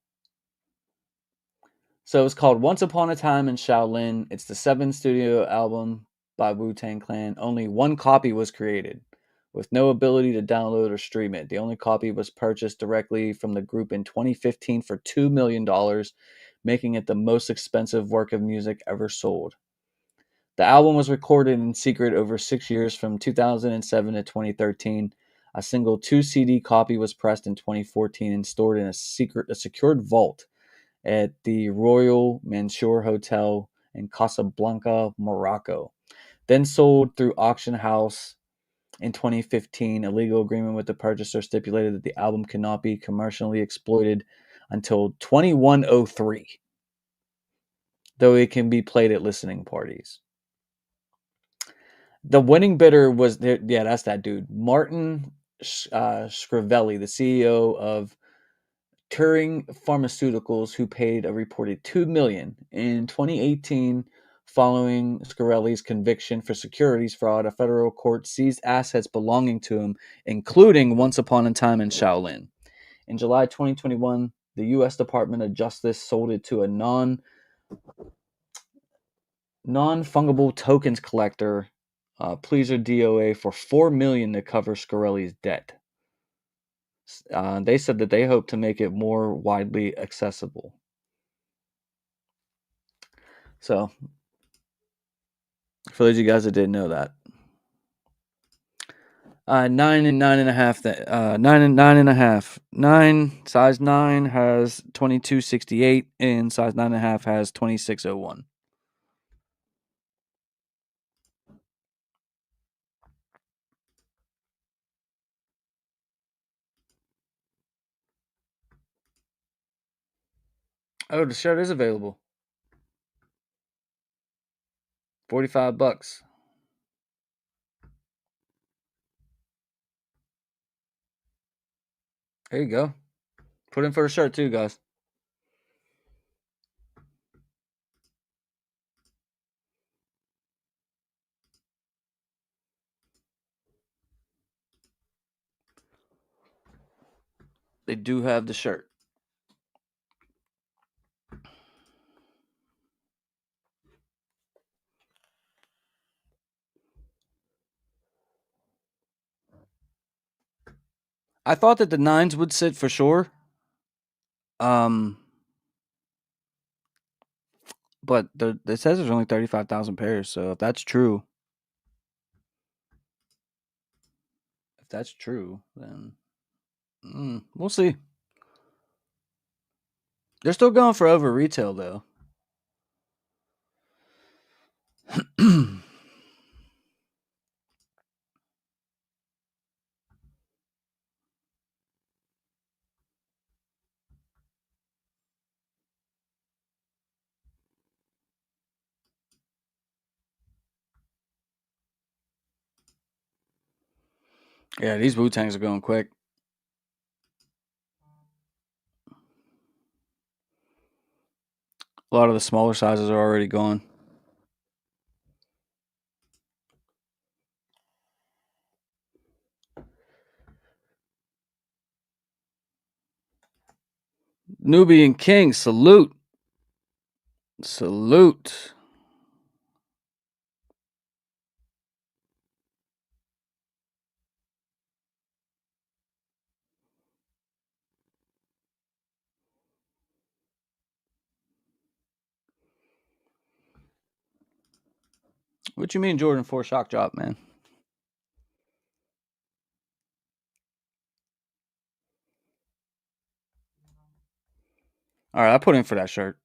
So it's called Once Upon a Time in Shaolin. It's the seventh studio album by Wu-Tang Clan. Only one copy was created, with no ability to download or stream it. The only copy was purchased directly from the group in 2015 for $2 million, making it the most expensive work of music ever sold. The album was recorded in secret over 6 years from 2007 to 2013. A single 2 CD copy was pressed in 2014 and stored in a secured vault at the Royal Mansour Hotel in Casablanca, Morocco. Then sold through auction house in 2015. A legal agreement with the purchaser stipulated that the album cannot be commercially exploited until 2103, though it can be played at listening parties. The winning bidder was yeah, that's that dude, Martin Scrivelli, the CEO of Turing Pharmaceuticals, who paid a reported $2 million in 2018 following Scrivelli's conviction for securities fraud. A federal court seized assets belonging to him, including Once Upon a Time in Shaolin. In July 2021, the U.S. Department of Justice sold it to a non-fungible tokens collector, Pleaser DOA, for $4 million to cover Scrivelli's debt. They said that they hope to make it more widely accessible. So, for those of you guys that didn't know that, 9 and 9.5. Nine and 9.5. Size 9 has 2268, and size 9.5 has 2601. Oh, the shirt is available. $45. There you go. Put in for the shirt too, guys. They do have the shirt. I thought that the 9s would sit for sure. But it says there's only 35,000 pairs, so if that's true, then we'll see. They're still going for over retail though. Yeah, these Wu-Tangs are going quick. A lot of the smaller sizes are already gone. Nubian King, salute. Salute. What you mean Jordan 4 shock drop, man? All right, I put in for that shirt.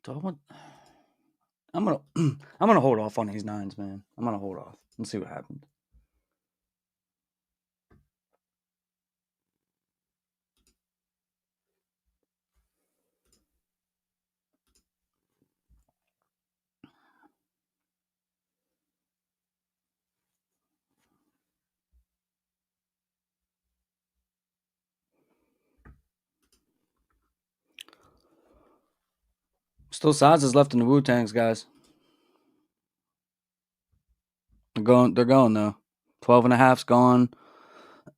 Do I want I'm gonna I'm gonna hold off on these 9s, man. I'm gonna hold off and see what happens. Still sizes left in the Wu-Tangs, guys. They're going though. 12 and a half's gone.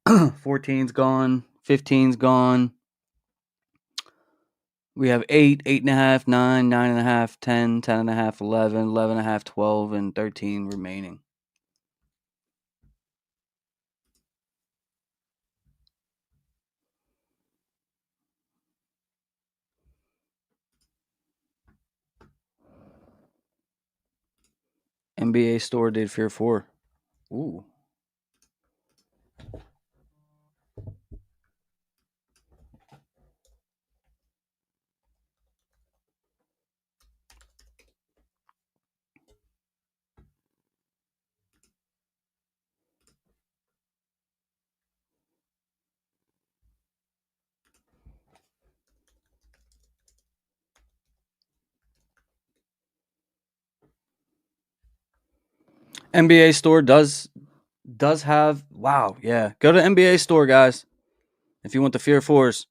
14's gone. 15's gone. We have 8, 8.5, 9, 9.5, 10, 10.5, 11, 11.5, 12, and 13 remaining. NBA store did Fear 4. Ooh. NBA store does have, wow, yeah. Go to NBA store, guys, if you want the Fear 4s.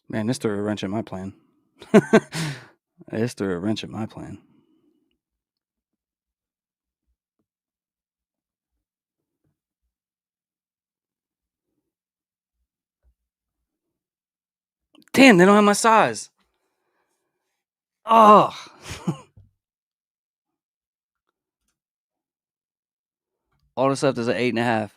Man, this threw a wrench in my plan. This threw a wrench in my plan. Damn, they don't have my size. Oh. All this left is an 8.5.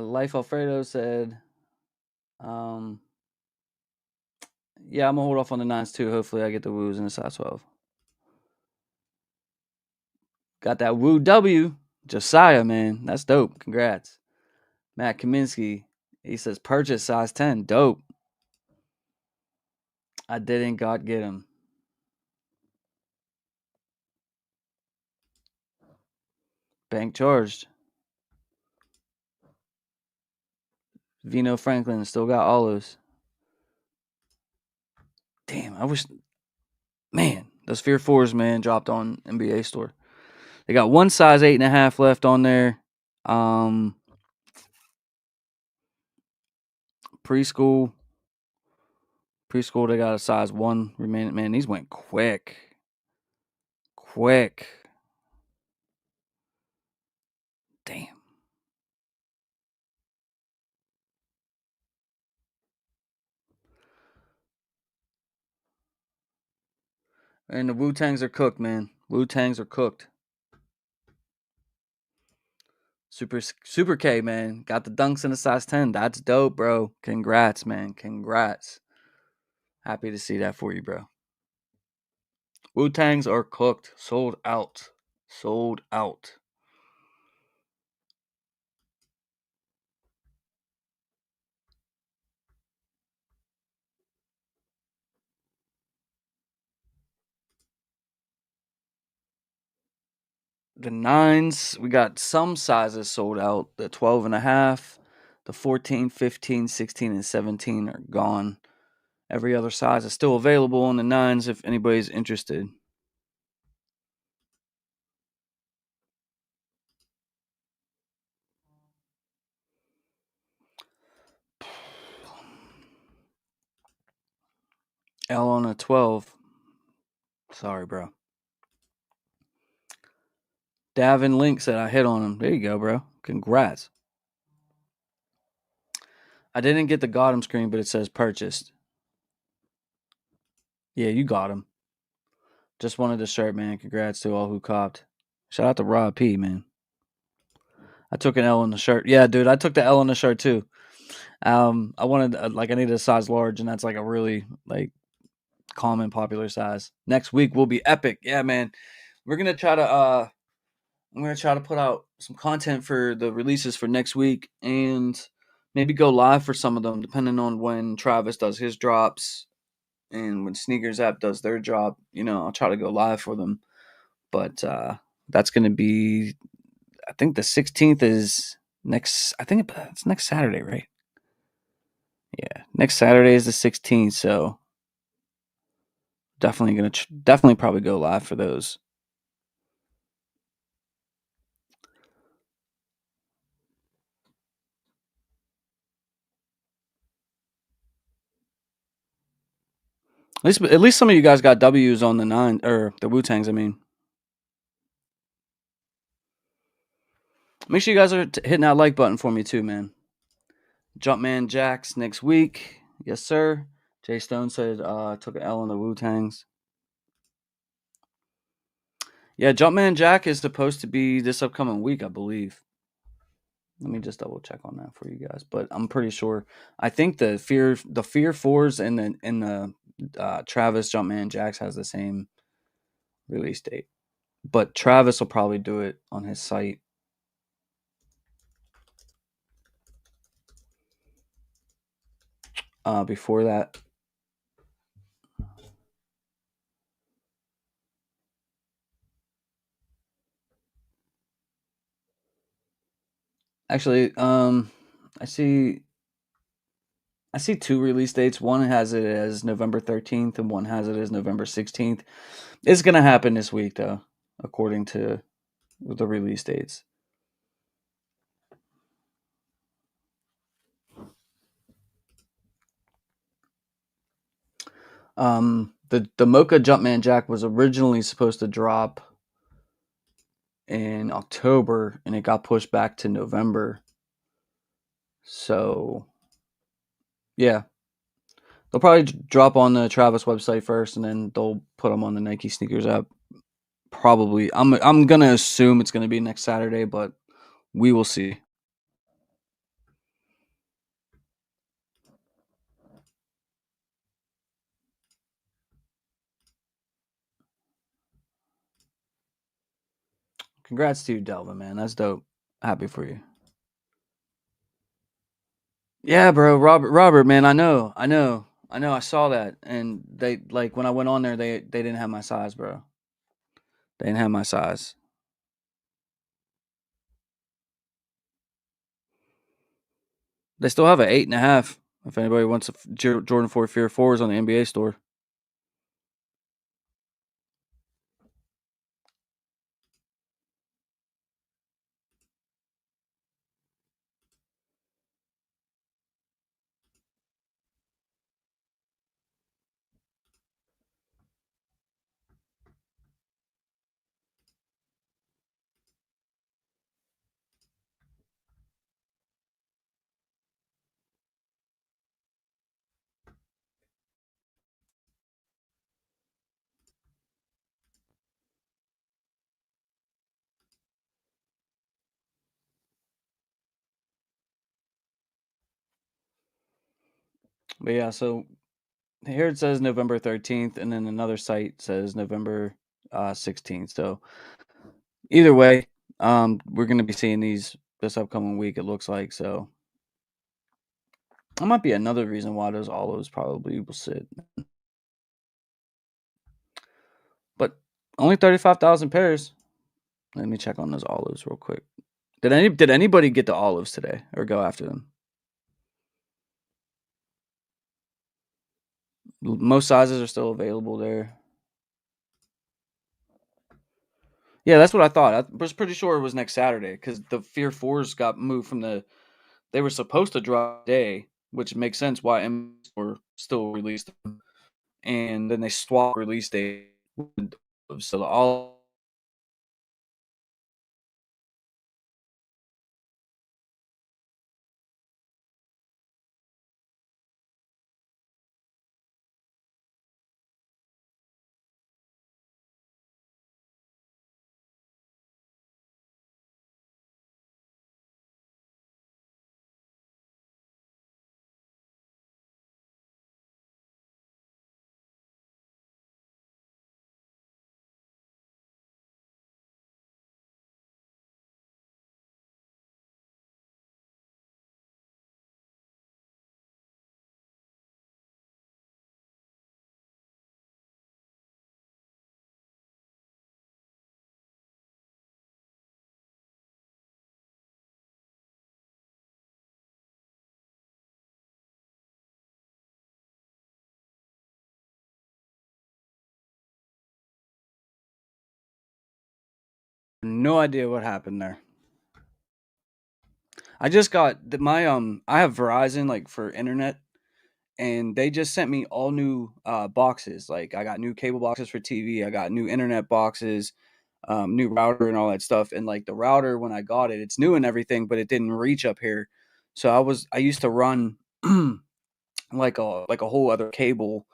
Life Alfredo said, yeah, I'm gonna hold off on the 9s too. Hopefully, I get the Woos in the size 12. Got that Woo W. Josiah, man. That's dope. Congrats. Matt Kaminsky, he says purchase size 10. Dope. I didn't God get him. Bank charged. Vino Franklin still got all those. Damn, I wish. Man, those Fear 4s, man, dropped on NBA store. They got one size 8.5 left on there. Preschool, they got a size 1 remaining. Man, these went quick. Damn. And the Wu-Tangs are cooked, man. Wu-Tangs are cooked. Super K, man. Got the dunks in a size 10. That's dope, bro. Congrats, man. Congrats. Happy to see that for you, bro. Wu-Tangs are cooked. Sold out. Sold out. The 9s, we got some sizes sold out. The 12.5, the 14, 15, 16, and 17 are gone. Every other size is still available on the 9s if anybody's interested. L on a 12. Sorry, bro. Davin Link said I hit on him. There you go, bro. Congrats. I didn't get the got him screen, but it says purchased. Yeah, you got him. Just wanted the shirt, man. Congrats to all who copped. Shout out to Rob P, man. I took an L on the shirt. Yeah, dude, I took the L on the shirt too. I wanted I needed a size large, and that's like a really like common popular size. Next week will be epic. Yeah, man. We're gonna try to I'm gonna try to put out some content for the releases for next week, and maybe go live for some of them, depending on when Travis does his drops and when Sneakers app does their drop. I'll try to go live for them. but that's going to be. I think the 16th is next. I think it's next Saturday, right? Yeah, next Saturday is the 16th. So definitely gonna definitely probably go live for those. At least some of you guys got W's on the nine or the Wu-Tangs. I mean, make sure you guys are hitting that like button for me too, man. Jumpman Jacks next week, yes sir. Jay Stone said took an L on the Wu-Tangs. Yeah, Jumpman Jack is supposed to be this upcoming week, I believe. Let me just double check on that for you guys, but I'm pretty sure. I think the Fear Fours and the Travis Jumpman Jacks has the same release date, but Travis will probably do it on his site. Before that, actually, I see two release dates. One has it as November 13th, and one has it as November 16th. It's gonna happen this week, though, according to the release dates. The Mocha Jumpman Jack was originally supposed to drop in October, and it got pushed back to November. So, yeah, they'll probably drop on the Travis website first, and then they'll put them on the Nike sneakers app. Probably, I'm gonna assume it's gonna be next Saturday, but we will see. Congrats to you, Delvin, man. That's dope. Happy for you. Yeah, bro, Robert, man. I saw that, and they like when I went on there, they didn't have my size, bro. They didn't have my size. They still have an 8.5. If anybody wants a Jordan 4 Fear 4s on the NBA store. But yeah, so here it says November 13th, and then another site says November 16th. So either way, we're gonna be seeing these this upcoming week. It looks like so. That might be another reason why those olives probably will sit. But only 35,000 pairs. Let me check on those olives real quick. Did anybody get the olives today or go after them? Most sizes are still available there. Yeah, that's what I thought. I was pretty sure it was next Saturday because the Fear Fours got moved from the. They were supposed to drop today, which makes sense why M were still released, and then they swapped release date. So all no idea what happened there. I just got my I have Verizon like for internet, and they just sent me all new boxes. Like I got new cable boxes for TV, I got new internet boxes, new router and all that stuff. And like the router when I got it, it's new and everything, but it didn't reach up here. So I used to run like a whole other cable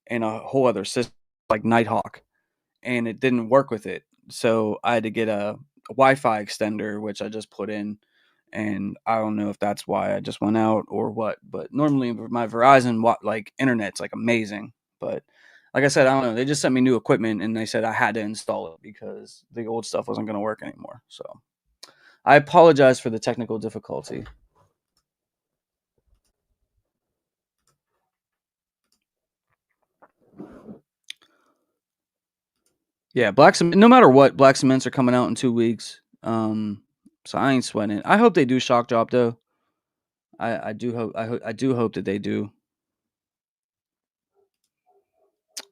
and a whole other system like Nighthawk, and it didn't work with it. So I had to get a Wi-Fi extender, which I just put in, and I don't know if that's why I just went out or what. But normally my Verizon like internet's like amazing, but like I said, I don't know. They just sent me new equipment, and they said I had to install it because the old stuff wasn't going to work anymore. So I apologize for the technical difficulty. Yeah, black cement. No matter what, black cements are coming out in 2 weeks. So I ain't sweating it. I hope they do shock drop though. I do hope I do hope that they do.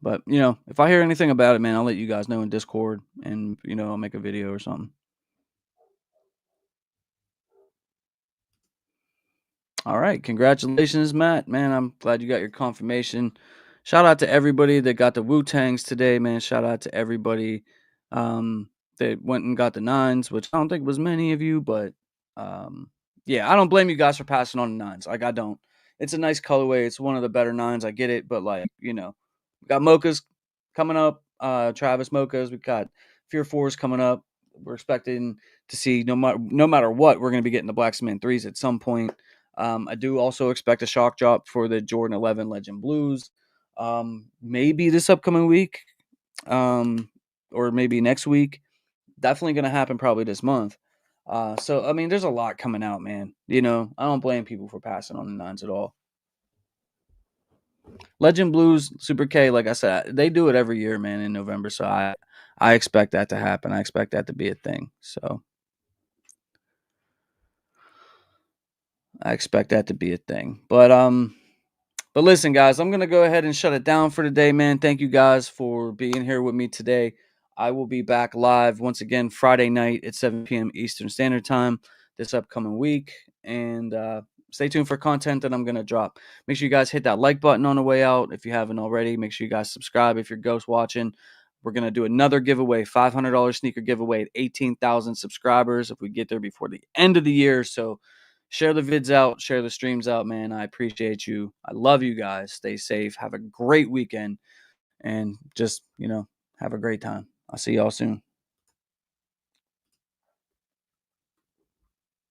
But if I hear anything about it, man, I'll let you guys know in Discord, and I'll make a video or something. All right, congratulations, Matt. Man, I'm glad you got your confirmation. Shout out to everybody that got the Wu-Tangs today, man. Shout out to everybody that went and got the nines, which I don't think was many of you, but yeah, I don't blame you guys for passing on the nines. Like I don't. It's a nice colorway. It's one of the better nines. I get it, but like we got mochas coming up. Travis mochas. We got Fear Fours coming up. We're expecting to see no matter what, we're going to be getting the black cement threes at some point. I do also expect a shock drop for the Jordan 11 Legend Blues. Maybe this upcoming week, or maybe next week. Definitely going to happen probably this month. So I mean, there's a lot coming out, man. I don't blame people for passing on the nines at all. Legend Blues, Super K, like I said, they do it every year, man, in November. So I expect that to happen. I expect that to be a thing. So I expect that to be a thing. But listen, guys, I'm gonna go ahead and shut it down for today, man. Thank you guys for being here with me today. I will be back live once again Friday night at 7 p.m. Eastern Standard Time this upcoming week, and stay tuned for content that I'm gonna drop. Make sure you guys hit that like button on the way out if you haven't already. Make sure you guys subscribe if you're ghost watching. We're gonna do another giveaway, $500 sneaker giveaway at 18,000 subscribers if we get there before the end of the year. So share the vids out, share the streams out, man. I appreciate you. I love you guys. Stay safe. Have a great weekend, and just have a great time. I'll see y'all soon.